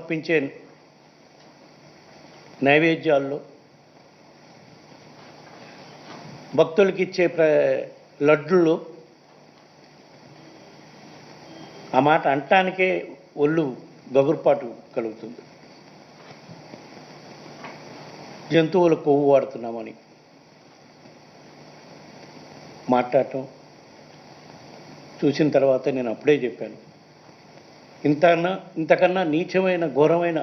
సమర్పించే నైవేద్యాల్లో భక్తులకి ఇచ్చే లడ్డుల్లో ఆ మాట అంటానికే ఒళ్ళు గగురుపాటు కలుగుతుంది. జంతువుల కొవ్వు వాడుతున్నామని మాట్లాడటం చూసిన తర్వాత నేను అప్పుడే చెప్పాను, ఇంతకన్నా నీచమైన ఘోరమైన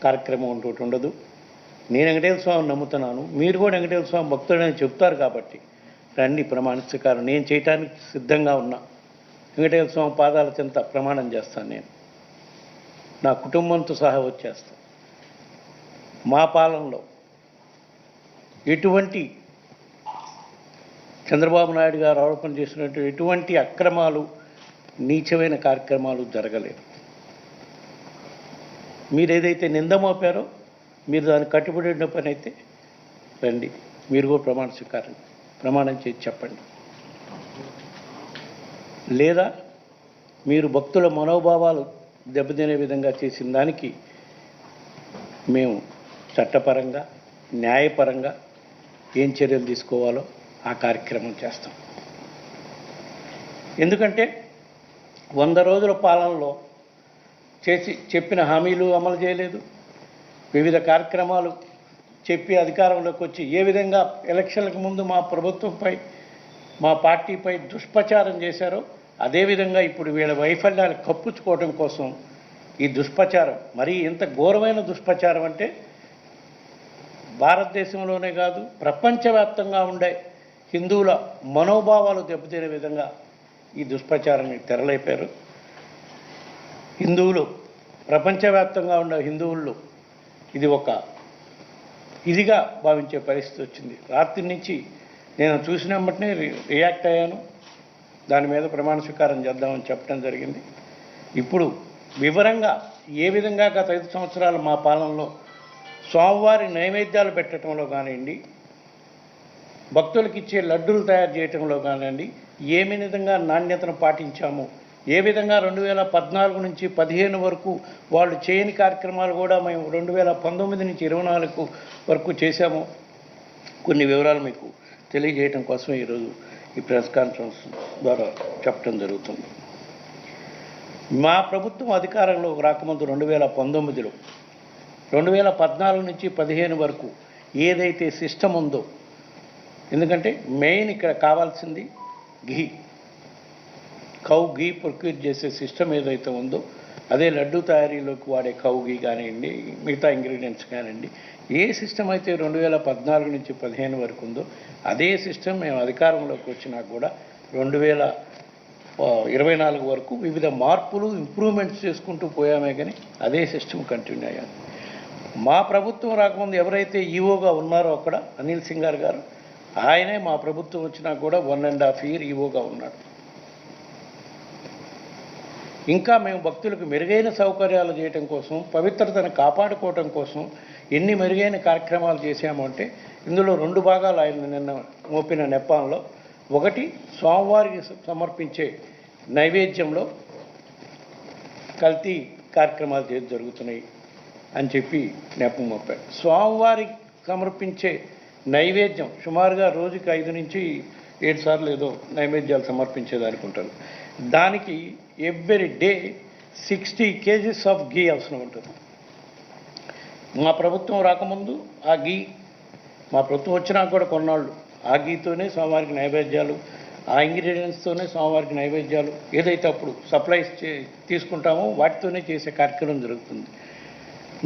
కార్యక్రమం ఇంకోటి ఉండదు. నేను వెంకటేశ్వర స్వామిని నమ్ముతున్నాను, మీరు కూడా వెంకటేశ్వర స్వామి భక్తుడని చెప్తారు కాబట్టి రండి ప్రమాణ స్వీకారం నేను చేయటానికి సిద్ధంగా ఉన్నా. వెంకటేశ్వర స్వామి పాదాల చెంత ప్రమాణం చేస్తాను, నేను నా కుటుంబంతో సహా వచ్చేస్తాను. మా పాలనలో ఎటువంటి చంద్రబాబు నాయుడు గారు ఆరోపణ చేసినట్టు ఎటువంటి అక్రమాలు నీచమైన కార్యక్రమాలు జరగలేదు. మీరు ఏదైతే నింద మోపారో మీరు దానికి కట్టుబడి ఉన్న పని అయితే రండి, మీరు కూడా ప్రమాణం చేసి చెప్పండి. లేదా మీరు భక్తుల మనోభావాలు దెబ్బతినే విధంగా చేసిన దానికి మేము చట్టపరంగా న్యాయపరంగా ఏం చర్యలు తీసుకోవాలో ఆ కార్యక్రమం చేస్తాం. ఎందుకంటే 100 రోజుల పాలనలో చెప్పిన హామీలు అమలు చేయలేదు, వివిధ కార్యక్రమాలు చెప్పి అధికారంలోకి వచ్చి ఏ విధంగా ఎలక్షన్లకు ముందు మా ప్రభుత్వంపై మా పార్టీపై దుష్ప్రచారం చేశారో అదేవిధంగా ఇప్పుడు వీళ్ళ వైఫల్యాలు కప్పుచ్చుకోవడం కోసం ఈ దుష్ప్రచారం, మరీ ఎంత ఘోరమైన దుష్ప్రచారం అంటే భారతదేశంలోనే కాదు ప్రపంచవ్యాప్తంగా ఉండే హిందువుల మనోభావాలు దెబ్బతినే విధంగా ఈ దుష్ప్రచారాన్ని తెరలేపారు. హిందువులు ప్రపంచవ్యాప్తంగా ఉండే హిందువుల్లో ఇది ఒక ఇదిగా భావించే పరిస్థితి వచ్చింది. రాత్రి నుంచి నేను చూసిన వెంటనే రియాక్ట్ అయ్యాను, దాని మీద ప్రమాణ స్వీకారం చేద్దామని చెప్పడం జరిగింది. ఇప్పుడు వివరంగా ఏ విధంగా గత 5 సంవత్సరాలు మా పాలనలో స్వామివారి నైవేద్యాలు పెట్టడంలో కానివ్వండి, భక్తులకు ఇచ్చే లడ్డూలు తయారు చేయటంలో కానివ్వండి, ఏ విధంగా నాణ్యతను పాటించాము, ఏ విధంగా 2014 నుంచి 15 వరకు వాళ్ళు చేయని కార్యక్రమాలు కూడా మేము 2019 నుంచి 24 వరకు చేశాము, కొన్ని వివరాలు మీకు తెలియజేయడం కోసం ఈరోజు ఈ ప్రెస్ కాన్ఫరెన్స్ ద్వారా చెప్పడం జరుగుతుంది. మా ప్రభుత్వం అధికారంలో రాకముందు 2019లో 2014 నుంచి 15 వరకు ఏదైతే సిస్టమ్ ఉందో, ఎందుకంటే మెయిన్ ఇక్కడ కావాల్సింది కౌ ఘీ ప్రొక్యూర్ చేసే సిస్టమ్ ఏదైతే ఉందో అదే లడ్డు తయారీలోకి వాడే కౌ ఘీ కానివ్వండి, మిగతా ఇంగ్రీడియంట్స్ కానివ్వండి, ఏ సిస్టమ్ అయితే 2014 నుంచి 15 వరకు ఉందో అదే సిస్టమ్ మేము అధికారంలోకి వచ్చినా కూడా 2024 వరకు వివిధ మార్పులు ఇంప్రూవ్మెంట్స్ చేసుకుంటూ పోయామే, కానీ అదే సిస్టమ్ కంటిన్యూ అయ్యాను. మా ప్రభుత్వం రాకముందు ఎవరైతే ఈఓగా ఉన్నారో అక్కడ అనిల్ సింగార్ గారు, ఆయనే మా ప్రభుత్వం వచ్చినా కూడా 1.5 year ఈఓగా ఉన్నాడు. ఇంకా మేము భక్తులకు మెరుగైన సౌకర్యాలు చేయటం కోసం, పవిత్రతను కాపాడుకోవటం కోసం ఎన్ని మెరుగైన కార్యక్రమాలు చేశామంటే ఇందులో 2 భాగాలు ఆయన నిన్న మోపిన నెపంలో, ఒకటి స్వామివారికి సమర్పించే నైవేద్యంలో కల్తీ కార్యక్రమాలు జరుగుతున్నాయి అని చెప్పి నెపం మోపారు. స్వామివారికి సమర్పించే నైవేద్యం సుమారుగా రోజుకి 5 నుంచి 7 సార్లు ఏదో నైవేద్యాలు సమర్పించేదనుకుంటారు. దానికి ఎవ్రీ డే 60 kgs ఆఫ్ ఘీ అవసరం ఉంటుంది. మా ప్రభుత్వం రాకముందు ఆ ఘీ, మా ప్రభుత్వం వచ్చినా కూడా కొన్నాళ్ళు ఆ ఘీతోనే స్వామివారికి నైవేద్యాలు, ఆ ఇంగ్రీడియంట్స్తోనే స్వామివారికి నైవేద్యాలు ఏదైతే అప్పుడు సప్లైస్ తీసుకుంటామో వాటితోనే చేసే కార్యక్రమం జరుగుతుంది.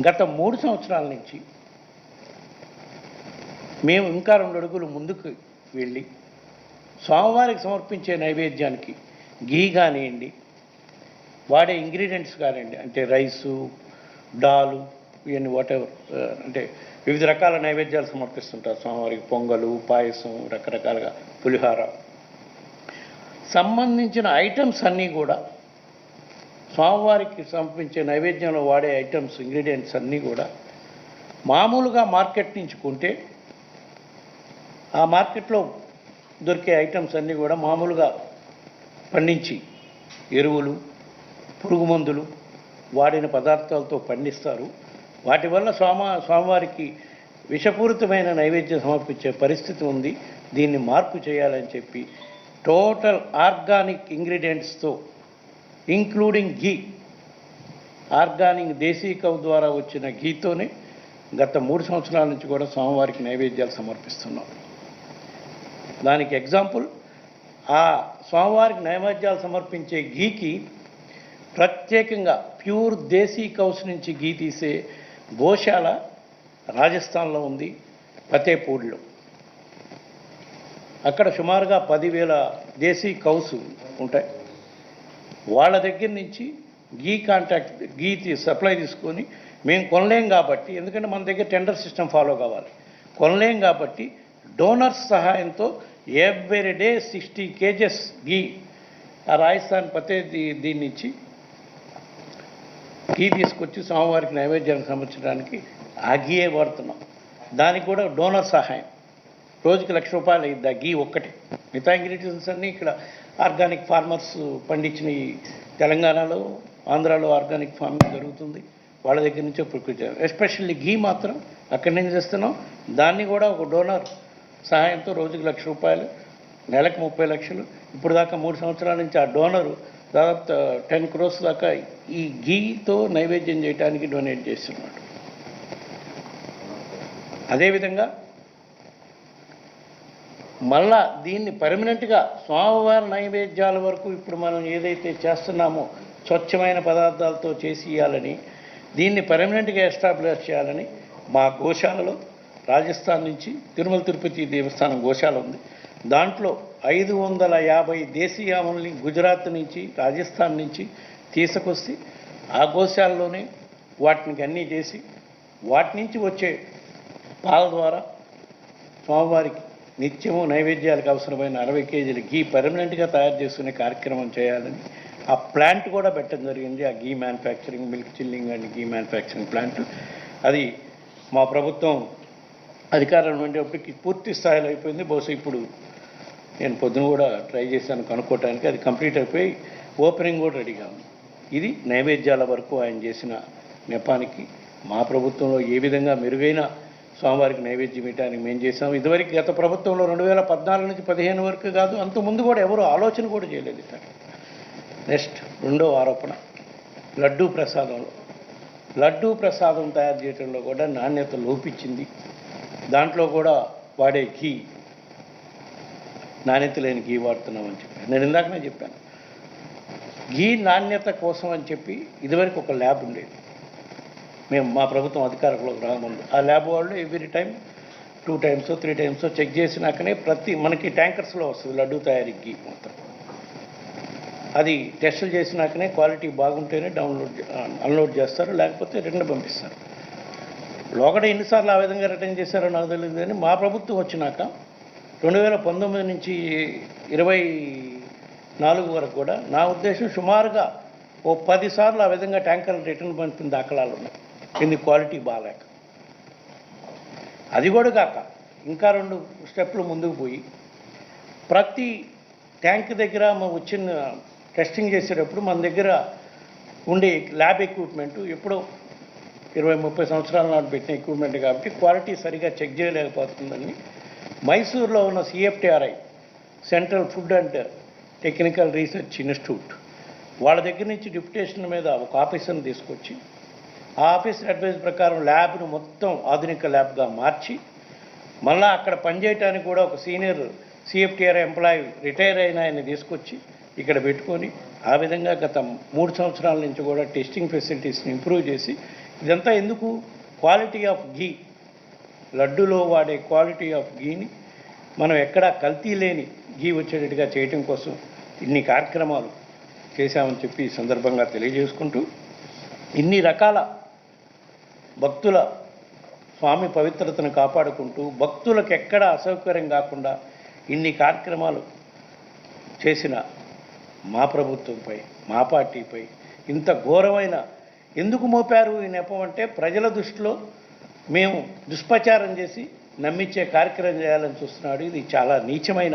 గత 3 సంవత్సరాల నుంచి మేము ఇంకా 2 అడుగులు ముందుకు వెళ్ళి స్వామివారికి సమర్పించే నైవేద్యానికి ఘీ కానివ్వండి, వాడే ఇంగ్రీడియంట్స్ కానివ్వండి, అంటే రైసు, డాలు, ఇవన్నీ వాటెవర్, అంటే వివిధ రకాల నైవేద్యాలు సమర్పిస్తుంటారు స్వామివారికి, పొంగలు, పాయసం, రకరకాలుగా పులిహార సంబంధించిన ఐటమ్స్ అన్నీ కూడా స్వామివారికి సమర్పించే నైవేద్యంలో వాడే ఐటమ్స్, ఇంగ్రీడియంట్స్ అన్నీ కూడా మామూలుగా మార్కెట్ నుంచి కొంటే ఆ మార్కెట్లో దొరికే ఐటమ్స్ అన్నీ కూడా మామూలుగా పండించి ఎరువులు, పురుగు మందులు వాడిన పదార్థాలతో పండిస్తారు. వాటి వల్ల స్వామివారికి విషపూరితమైన నైవేద్యం సమర్పించే పరిస్థితి ఉంది. దీన్ని మార్పు చేయాలని చెప్పి టోటల్ ఆర్గానిక్ ఇంగ్రీడియంట్స్తో ఇంక్లూడింగ్ ఘీ, ఆర్గానిక్ దేశీ కౌ ద్వారా వచ్చిన ఘీతోనే గత 3 సంవత్సరాల నుంచి కూడా స్వామివారికి నైవేద్యాలు సమర్పిస్తున్నాం. దానికి ఎగ్జాంపుల్ ఆ స్వామివారికి నైవేద్యాలు సమర్పించే ఘీకి ప్రత్యేకంగా ప్యూర్ దేశీ కౌస్ నుంచి ఘీ తీసే గోశాల రాజస్థాన్లో ఉంది, ఫతేపూర్లో. అక్కడ సుమారుగా 10,000 దేశీ కౌస్ ఉంటాయి. వాళ్ళ దగ్గర నుంచి ఘీ సప్లై తీసుకొని మేము కొనలేం కాబట్టి, ఎందుకంటే మన దగ్గర టెండర్ సిస్టమ్ ఫాలో కావాలి, కొనలేం కాబట్టి డోనర్స్ సహాయంతో ఎవ్రీ డే 60 kgs ఘీ ఆ రాజస్థాన్ దీని నుంచి ఘీ తీసుకొచ్చి స్వామివారికి నైవేద్యాన్ని సమర్పించడానికి ఆ ఘీయే వాడుతున్నాం. దానికి కూడా డోనర్ సహాయం. రోజుకి ₹1,00,000 అయింది ఆ ఘీ ఒక్కటి. మిగతా ఇంగ్రీడియంట్స్ అన్నీ ఇక్కడ ఆర్గానిక్ ఫార్మర్స్ పండించిన తెలంగాణలో, ఆంధ్రాలో ఆర్గానిక్ ఫార్మింగ్ జరుగుతుంది. వాళ్ళ దగ్గర నుంచే ప్రొక్యూర్, ఎస్పెషల్లీ ఘీ మాత్రం అక్కడి నుంచి తెస్తున్నాం. దాన్ని కూడా ఒక డోనర్ సహాయంతో రోజుకి ₹1,00,000, నెలకు 30 లక్షలు. ఇప్పుడు దాకా 3 సంవత్సరాల నుంచి ఆ డోనరు దాదాపు 10 crores దాకా ఈ ఘీతో నైవేద్యం చేయడానికి డొనేట్ చేస్తున్నాడు. అదేవిధంగా మళ్ళా దీన్ని పర్మనెంట్గా స్వామివారి నైవేద్యాల వరకు ఇప్పుడు మనం ఏదైతే చేస్తున్నామో స్వచ్ఛమైన పదార్థాలతో చేసి ఇవ్వాలని, దీన్ని పర్మనెంట్గా ఎస్టాబ్లిష్ చేయాలని మా గోశాలలో రాజస్థాన్ నుంచి తిరుమల తిరుపతి దేవస్థానం గోశాల ఉంది. దాంట్లో 550 దేశీ ఆవుల్ని గుజరాత్ నుంచి, రాజస్థాన్ నుంచి తీసుకొస్తే ఆ గోశాలలోనే వాటికి అన్నీ చేసి వాటి నుంచి వచ్చే పాల ద్వారా స్వామివారికి నిత్యము నైవేద్యాలకు అవసరమైన 60 kg ఘీ పర్మనెంట్గా తయారు చేసుకునే కార్యక్రమం చేయాలని ఆ ప్లాంట్ కూడా పెట్టడం జరిగింది. ఆ ghee manufacturing, milk chilling and ghee manufacturing plant. అది మా ప్రభుత్వం అధికారం ఉండేప్పటికి పూర్తి స్థాయిలో అయిపోయింది. బహుశా ఇప్పుడు నేను పొద్దున కూడా ట్రై చేశాను కనుక్కోవటానికి, అది కంప్లీట్ అయిపోయి ఓపెనింగ్ కూడా రెడీగా ఉంది. ఇది నైవేద్యాల వరకు ఆయన చేసిన నెపానికి మా ప్రభుత్వంలో ఏ విధంగా మెరుగైన స్వామివారికి నైవేద్యం ఇవ్వడానికి మేము చేసాం. ఇదివరకు గత ప్రభుత్వంలో 2014 నుంచి 15 వరకు కాదు, అంతకుముందు కూడా ఎవరు ఆలోచన కూడా చేయలేదు ఇట్లా. నెక్స్ట్ రెండో ఆరోపణ, లడ్డూ ప్రసాదం తయారు చేయడంలో కూడా నాణ్యత లోపించింది. దాంట్లో కూడా వాడే ఘీ నాణ్యత లేని ఘీ వాడుతున్నామని చెప్పి నేను ఇందాకనే చెప్పాను. ఘీ నాణ్యత కోసం అని చెప్పి ఇదివరకు ఒక ల్యాబ్ ఉండేది. మేము మా ప్రభుత్వం అధికారంలోకి రాకముందు ఆ ల్యాబ్ వాళ్ళు every time 2 times 3 times check చేసినాకనే మనకి ట్యాంకర్స్లో వస్తుంది లడ్డూ తయారీ ఘీ మొత్తం. అది టెస్టులు చేసినాకనే క్వాలిటీ బాగుంటేనే అన్లోడ్ చేస్తారు, లేకపోతే రిటర్న్ పంపిస్తారు. లోకడ ఎన్నిసార్లు ఆ విధంగా రిటర్న్ చేశారో నాకు తెలియదు. కానీ మా ప్రభుత్వం వచ్చినాక 2019 నుంచి 24 వరకు కూడా నా ఉద్దేశం సుమారుగా 10 సార్లు ఆ విధంగా ట్యాంకర్లు రిటర్న్ పంపిన దాఖలాలు ఉన్నాయి, ఇది క్వాలిటీ బాగాలేక. అది కూడా కాక ఇంకా 2 స్టెప్లు ముందుకు పోయి ప్రతి ట్యాంక్ దగ్గర వచ్చిన టెస్టింగ్ చేసేటప్పుడు మన దగ్గర ఉండే ల్యాబ్ ఎక్విప్మెంట్ ఎప్పుడో 20-30 సంవత్సరాల నాటి పెట్టిన ఎక్విప్మెంట్ కాబట్టి క్వాలిటీ సరిగా చెక్ చేయలేకపోతుందని మైసూరులో ఉన్న CFTRI, central food and technical research institute, వాళ్ళ దగ్గర నుంచి డిప్యుటేషన్ మీద ఒక ఆఫీసర్ని తీసుకొచ్చి ఆ ఆఫీసర్ అడ్వైజ్ ప్రకారం ల్యాబ్ను మొత్తం ఆధునిక ల్యాబ్గా మార్చి మళ్ళీ అక్కడ పనిచేయడానికి కూడా ఒక సీనియర్ CFTRI ఎంప్లాయీ రిటైర్ అయిన ఆయన తీసుకొచ్చి ఇక్కడ పెట్టుకొని ఆ విధంగా గత 3 సంవత్సరాల నుంచి కూడా టెస్టింగ్ ఫెసిలిటీస్ని ఇంప్రూవ్ చేసి, ఇదంతా ఎందుకు, క్వాలిటీ ఆఫ్ ఘీ, లడ్డూలో వాడే క్వాలిటీ ఆఫ్ ఘీని మనం ఎక్కడా కల్తీ లేని ఘీ వచ్చేటట్టుగా చేయటం కోసం ఇన్ని కార్యక్రమాలు చేశామని చెప్పి ఈ సందర్భంగా తెలియజేసుకుంటూ, ఇన్ని రకాల భక్తుల స్వామి పవిత్రతను కాపాడుకుంటూ భక్తులకు ఎక్కడ అసౌకర్యం కాకుండా ఇన్ని కార్యక్రమాలు చేసిన మా ప్రభుత్వంపై, మా పార్టీపై ఇంత ఘోరమైన ఎందుకు మోపారు ఈ నెపం అంటే, ప్రజల దృష్టిలో మేము దుష్ప్రచారం చేసి నమ్మించే కార్యక్రమం చేయాలని చూస్తున్నాడు. ఇది చాలా నీచమైన